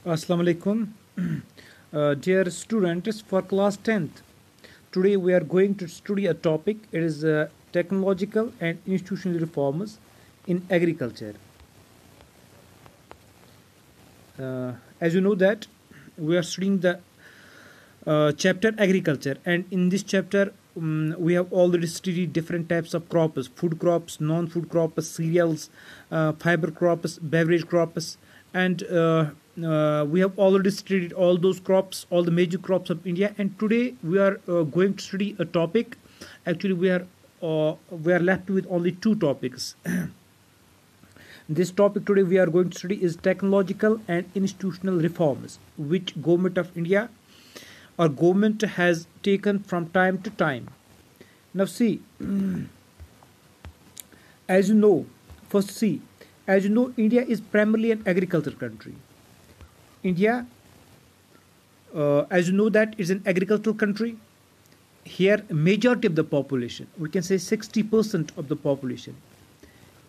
Assalamu alaikum. Dear students, for class 10th, today we are going to study a topic. It is technological and institutional reforms in agriculture. As you know that we are studying the chapter agriculture, and in this chapter we have already studied different types of crops: food crops, non-food crops, cereals, fiber crops, beverage crops, and we have already studied all those crops, all the major crops of India. And today we are going to study a topic. Actually, we are left with only two topics. This topic today we are going to study is technological and institutional reforms, which government of India or government has taken from time to time. Now see, as you know, India is primarily an agriculture country. India, as you know, that is an agricultural country. Here, majority of the population, we can say 60% of the population,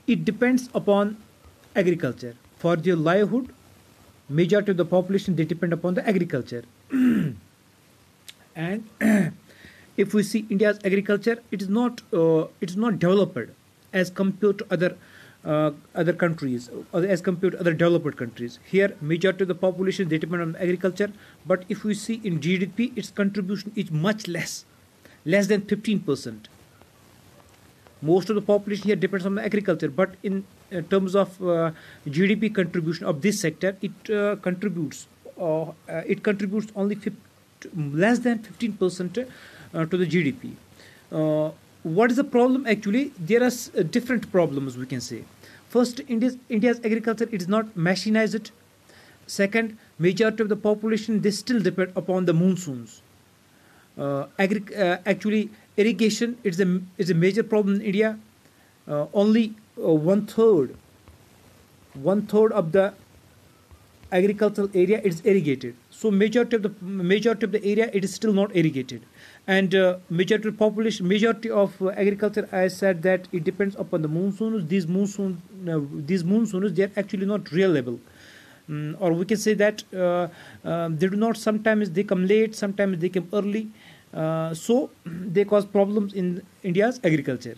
it depends upon agriculture for their livelihood. Majority of the population, they depend upon the agriculture. And if we see India's agriculture, it is not developed as compared to other countries, or as compared to other developed countries. Here, majority of the population, they depend on agriculture. But if we see in GDP, its contribution is much less than 15%. Most of the population here depends on the agriculture, but in terms of GDP contribution of this sector, it contributes only less than 15% to the GDP. What is the problem? Actually, there are different problems, we can say. First, India's agriculture, it is not machinized. Second, majority of the population, they still depend upon the monsoons. Actually, irrigation is a major problem in India. Only one third of the agricultural area is irrigated. So majority of the area, it is still not irrigated. And majority of agriculture, I said that it depends upon the monsoons. These monsoons, they are actually not reliable. Or we can say that they do not. Sometimes they come late, sometimes they come early. So they cause problems in India's agriculture.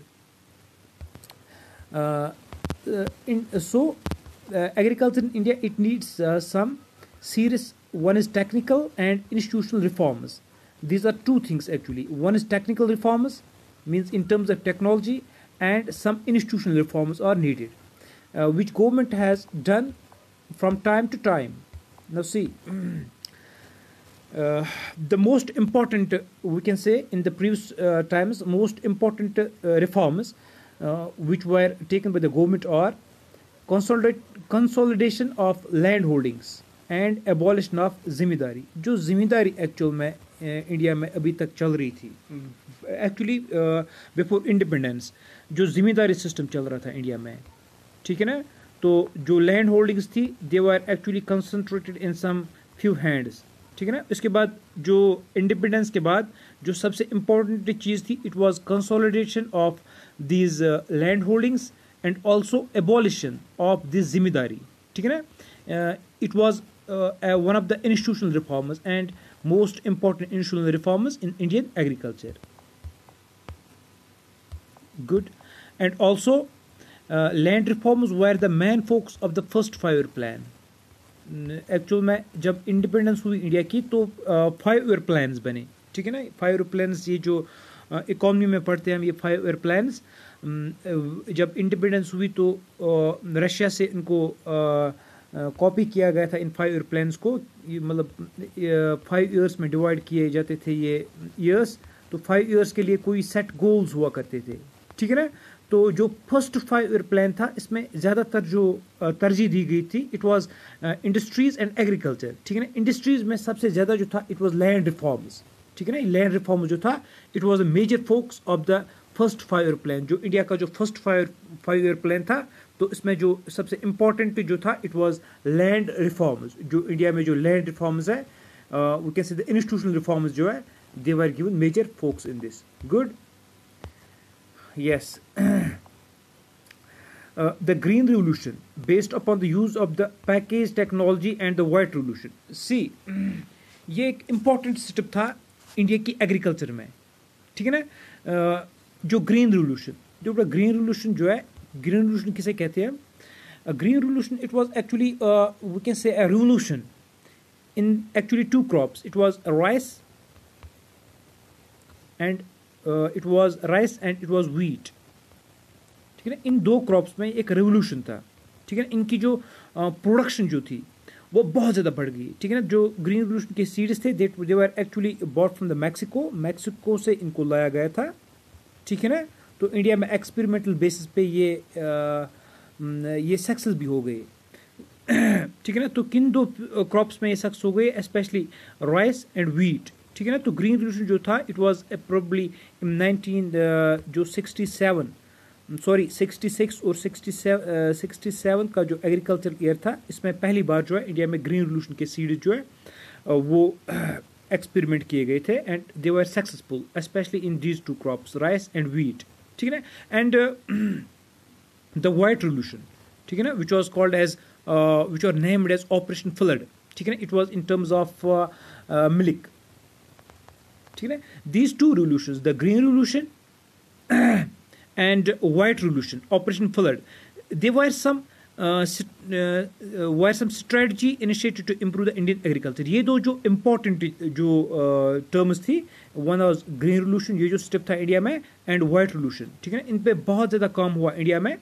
Agriculture in India, it needs some serious. One is technical and institutional reforms. These are two things actually. One is technical reforms, means in terms of technology, and some institutional reforms are needed, which government has done from time to time. Now see, the most important, we can say, in the previous times, most important reforms which were taken by the government are consolidation of land holdings and abolition of जिम्मेदारी. जो जिम्मेदारी actual में India में अभी तक चल रही थी, एक्चुअली बिफोर इंडिपेंडेंस जो जिम्मेदारी सिस्टम चल रहा था इंडिया में, ठीक है ना. तो जो लैंड होल्डिंग्स थी, they were actually concentrated in some few hands, ठीक है ना. इसके बाद जो इंडिपेंडेंस के बाद जो सबसे इम्पोर्टेंट चीज़ थी, it was consolidation of these land holdings and also abolition of this जिम्मेदारी, ठीक है ना. It was one of the institutional reforms and most important institutional reforms in Indian agriculture. Good. And also land reforms were the main focus of the first 5-year plan. Actual में जब independence हुई India की, तो 5-year plans बने, ठीक है ना. 5-year plans, ये जो इकोनॉमी में पढ़ते हैं हम, ये 5-year प्लान्स, जब इंडिपेंडेंस हुई तो रशिया से इनको कॉपी किया गया था इन 5-year प्लान्स को. मतलब 5 years में डिवाइड किए जाते थे ये ईयर्स. तो 5 years के लिए कोई सेट गोल्स हुआ करते थे, ठीक है ना. तो जो फर्स्ट 5-year प्लान था, इसमें ज़्यादातर जो तरजीह दी गई थी, it was industries and agriculture, ठीक है ना. इंडस्ट्रीज में सबसे ज़्यादा जो था, इट वाज लैंड रिफॉर्म्स, ठीक है ना. लैंड रिफॉर्म जो था, it was a major focus of the first 5-year plan. जो इंडिया का जो फर्स्ट 5-year प्लान था, तो इसमें जो सबसे इम्पोर्टेंट जो था, इट वाज लैंड रिफॉर्म्स. जो इंडिया में जो लैंड रिफॉर्म्स है, we can say the institutional reforms जो है, they were given major focus in this. Good. Yes. the green revolution based upon the use of the package technology and the white revolution. See, ये एक important step था India की agriculture में, ठीक है ना. जो ग्रीन रिवोल्यूशन, जो ग्रीन रिवोल्यूशन जो है, ग्रीन रिवोल्यूशन किसे कहते हैं? Green revolution, it was actually we can say a revolution in actually two crops. It was rice and it was wheat, ठीक है ना. इन दो क्रॉप्स में एक रेवोल्यूशन था, ठीक है ना. इनकी जो प्रोडक्शन जो थी वो बहुत ज़्यादा बढ़ गई, ठीक है ना. जो ग्रीन रेवोल्यूशन के सीड्स थे, they were actually bought from the Mexico से इनको लाया गया था, ठीक है ना. तो इंडिया में एक्सपेरिमेंटल बेसिस पे ये सक्सेस भी हो गए, ठीक है ना. तो किन दो क्रॉप्स में ये सक्सेस हो गए? स्पेशली राइस एंड व्हीट, ठीक है ना. तो ग्रीन रेवोल्यूशन जो था, इट वाज प्रोबेबली इन 66 और 67 का जो एग्रीकल्चर ईयर था, इसमें पहली बार जो है इंडिया में ग्रीन रिवोल्यूशन के सीड जो है वो एक्सपेरिमेंट किए गए थे and they were successful specially in these two crops, rice and wheat, ठीक है ना. एंड द वाइट रिवोल्यूशन, ठीक है ना, which was called as which are named as operation flood, ठीक है ना. It was in terms of milk, ठीक है ना. These two revolutions, the green revolution and white revolution, operation flood, there were some strategy initiated to improve the Indian agriculture. ये दो जो important जो terms थी, one was green revolution, ये जो step था इंडिया में, and white revolution, ठीक है ना. इन पे बहुत ज़्यादा काम हुआ इंडिया में,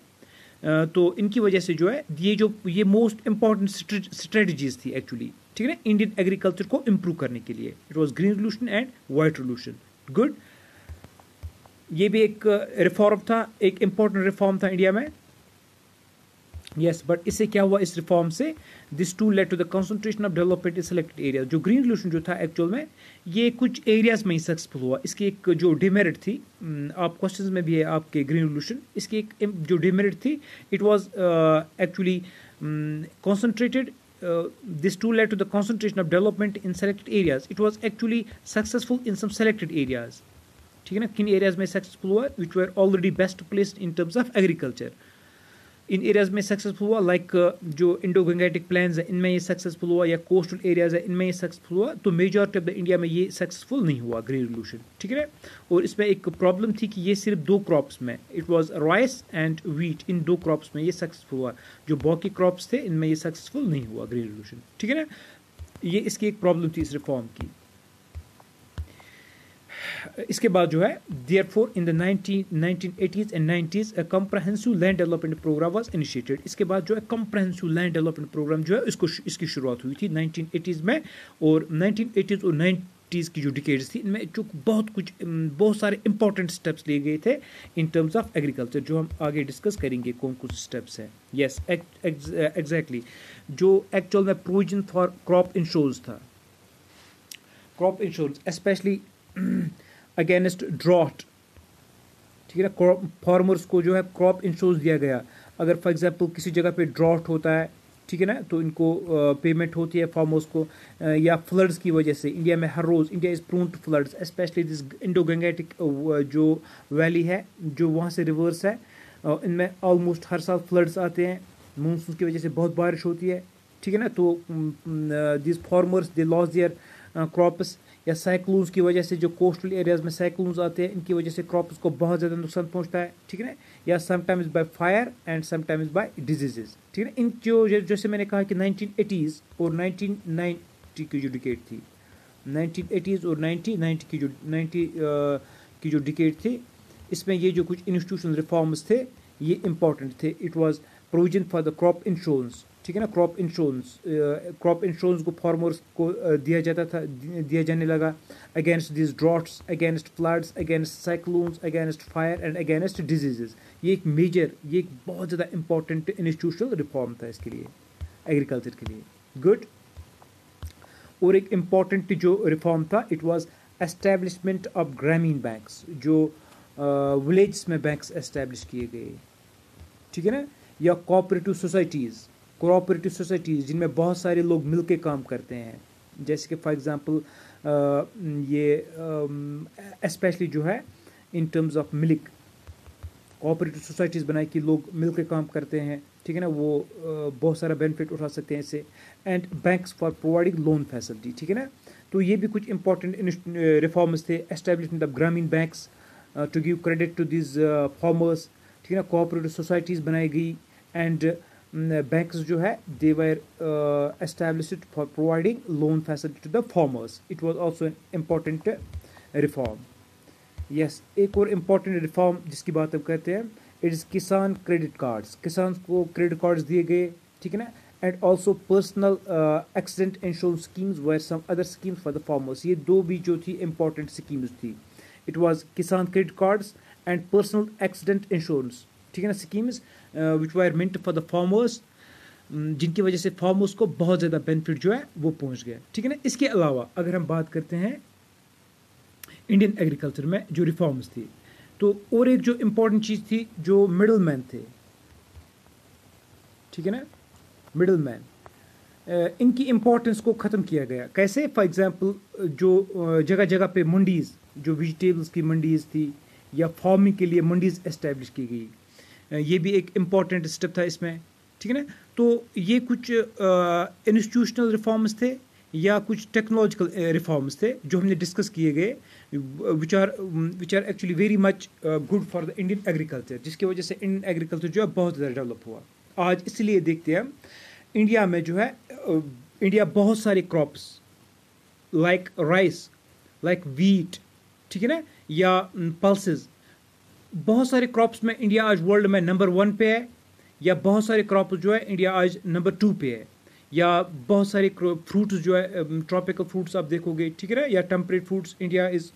तो इनकी वजह से जो है ये मोस्ट इम्पॉर्टेंट स्ट्रेटजीज थी एक्चुअली, ठीक है ना, इंडियन एग्रीकल्चर को इम्प्रूव करने के लिए. It was green revolution and white revolution. Good. ये भी एक रिफॉर्म था, एक इम्पॉर्टेंट रिफॉर्म था इंडिया में. यस, बट इससे क्या हुआ? इस रिफॉर्म से this two led to the concentration of development in selected area. जो ग्रीन रिवोल्यूशन जो था एक्चुअल में ये कुछ एरियाज में ही सक्सेसफुल हुआ. इसकी एक जो डिमेरिट थी, आप क्वेश्चंस में भी है आपके ग्रीन रिवोल्यूशन, इसकी एक जो डिमेरिट थी, it was actually concentrated. This too led to the concentration of development in selected areas. It was actually successful in some selected areas, ठीक है ना. किन एरियाज में सक्सेसफुल हुआ? Which were already best placed in terms of agriculture. इन areas में successful हुआ, like जो इंडो गंगेटिक प्लेन्स है इनमें ये सक्सेसफुल हुआ, या कोस्टल एरियाज है इनमें ये सक्सेसफुल हुआ. तो मेजॉरिटी ऑफ द इंडिया में ये सक्सेसफुल नहीं हुआ ग्रीन रिवोल्यूशन, ठीक है ना. और इसमें एक प्रॉब्लम थी कि ये सिर्फ दो क्रॉप्स में, it was rice and wheat, इन दो क्रॉप्स में ये सक्सेसफुल हुआ. जो बाकी क्रॉप्स थे इनमें ये सक्सेसफुल नहीं हुआ ग्रीन रिवोल्यूशन, ठीक है ना. ये इसकी एक प्रॉब्लम थी इस रिफॉर्म की. इसके बाद जो है, therefore in the 1980s and 90s a comprehensive land development program was initiated. इसके बाद जो है comprehensive land development program जो है इसकी शुरुआत हुई थी 1980s में. और 1980s और 90s की जो डिकेड्स थी, इनमें जो बहुत सारे इंपॉर्टेंट स्टेप्स लिए गए थे इन टर्म्स ऑफ एग्रीकल्चर, जो हम आगे डिस्कस करेंगे कौन कौन से स्टेप्स हैं. Yes, exactly. जो एक्चुअल में प्रोविजन फॉर क्रॉप इंश्योरेंस था, crop insurance specially against drought, ठीक है ना. फार्मर्स को जो है क्रॉप इंश्योरेंस दिया गया. अगर फॉर एग्जांपल किसी जगह पे ड्रॉट होता है, ठीक है ना, तो इनको पेमेंट होती है फार्मर्स को. या फ्लड्स की वजह से इंडिया में हर रोज़ India is prone to floods, specially this Indo Gangetic जो वैली है, जो वहाँ से रिवर्स है, इनमें ऑलमोस्ट हर साल फ्लड्स आते हैं. मानसून की वजह से बहुत बारिश होती है, ठीक है ना. तो this farmers they loss there crops. या साइक्लोन्स की वजह से, जो कोस्टल एरियाज में साइक्लोन्स आते हैं, इनकी वजह से क्रॉप्स को बहुत ज़्यादा नुकसान पहुंचता है, ठीक है ना. या sometimes by fire and sometimes by diseases, ठीक है ना. इन जो जैसे मैंने कहा कि 1980s और 1990 की जो डिकेड थी, 1980s और 1990 की जो डिकेड थी, इसमें ये जो कुछ इंस्टीट्यूशनल रिफॉर्म्स थे ये इंपॉर्टेंट थे. It was provision for the crop insurance, ठीक है ना. क्रॉप इंश्योरेंस को फार्मर्स को दिया जाने लगा against this droughts, against floods, against cyclones, against fire and against diseases. ये एक बहुत ज़्यादा इंपॉर्टेंट इंस्टीट्यूशनल रिफॉर्म था इसके लिए, एग्रीकल्चर के लिए. गुड. और एक इम्पॉर्टेंट जो रिफॉर्म था, it was establishment of Gramin banks. जो विलेज में बैंक्स एस्टेब्लिश किए गए, ठीक है ना. या कोऑपरेटिव सोसाइटीज़ जिनमें बहुत सारे लोग मिलके काम करते हैं, जैसे कि फॉर एग्जांपल ये स्पेशली जो है इन terms of milk, cooperative societies बनाई कि लोग मिलकर काम करते हैं, ठीक है ना, वो बहुत सारा बेनिफिट उठा सकते हैं इससे। And banks for providing loan facility, ठीक है ना, तो ये भी कुछ इंपॉर्टेंट रिफॉर्म्स थे। Establishment of Gramin banks to give credit to this farmers, ठीक है ना, कोऑपरेटिव सोसाइटीज़ बनाई गई। एंड banks जो है they were established for providing loan facility to the farmers. It was also an important reform. Yes, एक और important reform जिसकी बात हम करते हैं, it is किसान credit cards. किसान को credit cards दिए गए, ठीक है ना, and also personal accident insurance schemes were some other schemes for the farmers. ये दो भी जो थी important schemes थी. It was किसान credit cards and personal accident insurance, ठीक है ना, schemes which wire meant for the farmers, जिनकी वजह से फार्मर्स को बहुत ज़्यादा बेनिफिट जो है वो पहुंच गया, ठीक है ना। इसके अलावा अगर हम बात करते हैं इंडियन एग्रीकल्चर में जो रिफॉर्म्स थी, तो और एक जो इम्पोर्टेंट चीज़ थी, जो मिडल मैन थे, ठीक है ना, मिडल मैन, इनकी इम्पोर्टेंस को ख़त्म किया गया। कैसे? फॉर एग्जांपल जो जगह जगह पे मंडीज़, जो वेजिटेबल्स की मंडीज़ थी या फार्मिंग के लिए मंडीज़ एस्टेब्लिश की गई, ये भी एक इम्पॉर्टेंट स्टेप था इसमें, ठीक है ना। तो ये कुछ इंस्टीट्यूशनल रिफॉर्म्स थे या कुछ टेक्नोलॉजिकल रिफॉर्म्स थे जो हमने डिस्कस किए गए, which are actually very much good for the Indian agriculture, जिसकी वजह से इंडियन एग्रीकल्चर जो है बहुत ज़्यादा डेवलप हुआ। आज इसलिए देखते हैं हम इंडिया में जो है, इंडिया बहुत सारे crops like rice, like wheat, ठीक है ना, या पल्सेस, बहुत सारे क्रॉप्स में इंडिया आज वर्ल्ड में नंबर 1 पे है, या बहुत सारे क्रॉप्स जो है इंडिया आज नंबर 2 पे है, या बहुत सारे फ्रूट्स जो है ट्रॉपिकल फ्रूट्स आप देखोगे, ठीक है ना, या टेम्परेट फ्रूट्स इंडिया इज़,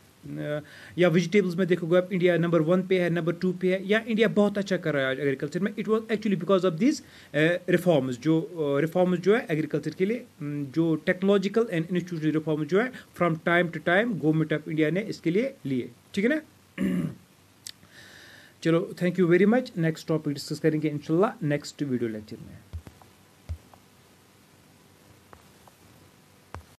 या वेजिटेबल्स में देखोगे आप इंडिया नंबर 1 पे है, नंबर 2 पे है, या इंडिया बहुत अच्छा कर रहा है आज एग्रीकल्चर में। It was actually because of this reforms, जो रिफॉर्म्स जो है एग्रीकल्चर के लिए, जो टेक्नोलॉजिकल एंड इंस्टीट्यूशनल रिफॉर्म्स जो है from time to time government of India ने इसके लिए लिए, ठीक है ना। चलो, thank you very much. Next topic discuss करेंगे इंशाल्लाह नेक्स्ट वीडियो लेक्चर में।